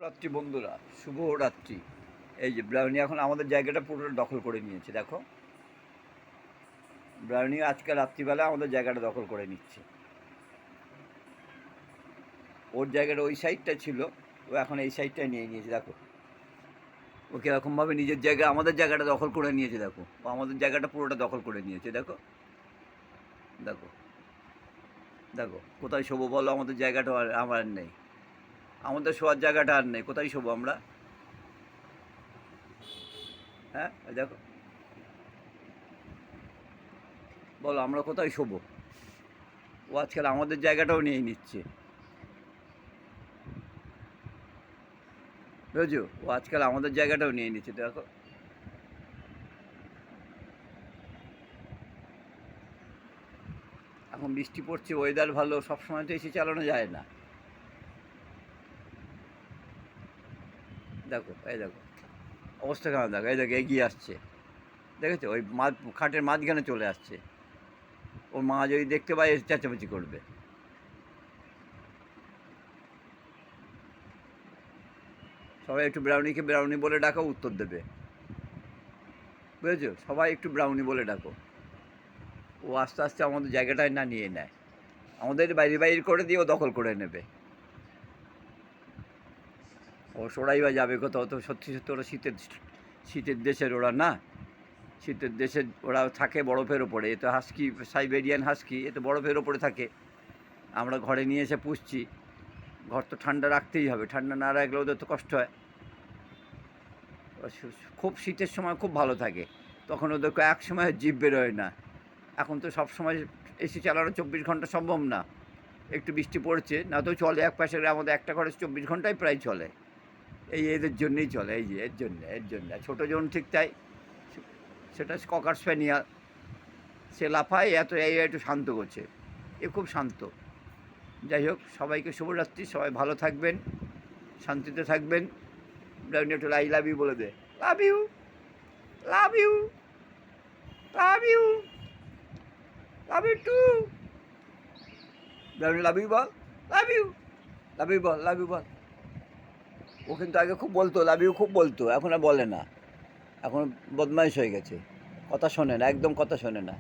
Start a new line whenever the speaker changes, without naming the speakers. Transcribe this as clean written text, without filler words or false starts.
রাত্রি বন্ধুরা, শুভ রাত্রি। এই যে ব্রাউনি এখন আমাদের জায়গাটা পুরো দখল করে নিয়েছে। দেখো, ব্রাউনি আজকে রাত্রিবেলা আমাদের জায়গাটা দখল করে নিচ্ছে। ওর জায়গাটা ওই সাইডটা ছিল, ও এখন এই সাইডটাই নিয়ে নিয়েছে। দেখো, ও কীরকমভাবে নিজের জায়গা আমাদের জায়গাটা দখল করে নিয়েছে। দেখো, ও আমাদের জায়গাটা পুরোটা দখল করে নিয়েছে। দেখো দেখো দেখো, কোথায় শোবো বলো? আমাদের জায়গাটা আমার আর নেই, আমাদের শোয়ার জায়গাটা আর নেই। কোথায় শোবো আমরা? হ্যাঁ, দেখো, বলো আমরা কোথায় শোবো? ও আজকাল আমাদের জায়গাটাও নিয়ে নিচ্ছে, বুঝছো? ও আজকাল আমাদের জায়গাটাও নিয়ে নিচ্ছে। দেখো, এখন বৃষ্টি পড়ছে, ওয়েদার ভালো, সবসময় তো এসি চালানো যায় না। দেখো, এই দেখো অবস্থা কেমন, দেখো, এই দেখো এগিয়ে আসছে, দেখেছো? ওই খাটের মাঝখানে চলে আসছে। ওর মা যদি দেখতে পায় এসে চেঁচামেচি করবে। সবাই একটু ব্রাউনিকে ব্রাউনি বলে ডাকো, উত্তর দেবে, বুঝেছো? সবাই একটু ব্রাউনি বলে ডাকো। ও আস্তে আস্তে আমাদের জায়গাটায় না নিয়ে নেয়, আমাদের বাইরে বাইরে করে দিয়ে ও দখল করে নেবে। ও সরাই বা যাবে কোথাও? তো সত্যি সত্যি ওরা শীতের শীতের দেশের ওরা না, শীতের দেশে ওরা থাকে বরফের ওপরে। এ তো হাস্কি, সাইবেরিয়ান হাস্কি, এ তো বরফের ওপরে থাকে। আমরা ঘরে নিয়ে এসে পুষছি, ঘর তো ঠান্ডা রাখতেই হবে, ঠান্ডা না রাখলে ওদের তো কষ্ট হয়। খুব শীতের সময় খুব ভালো থাকে, তখন ওদের এক সময় জিভ বেরোয় না। এখন তো সব সময় এসি চালানো 24 ঘন্টা সম্ভব না। একটু বৃষ্টি পড়ছে না তো চলে, এক পাশে আমাদের একটা ঘরে 24 ঘন্টাই প্রায় চলে। এই এদের জন্যেই চলে, এই যে এর জন্য ছোটো জন ঠিক তাই, সেটা ককার স্প্যানিয়াল, সে লাফায় এত, এই একটু শান্ত করছে, এ খুব শান্ত। যাই হোক, সবাইকে শুভরাত্রি, সবাই ভালো থাকবেন, শান্তিতে থাকবেন। ব্রাউনি একটু আই লাভ ইউ বলে দে। Love you, love you, love you, love you too. Brownie love you বল, লাভ ইউ, লাভ ইউ বল, লাভ ইউ বল। ও কিন্তু আগে খুব বলতো, লাভ ইউ খুব বলতো, এখন আর বলে না, এখন বদমাইশ হয়ে গেছে, কথা শোনে না, একদম কথা শোনে না।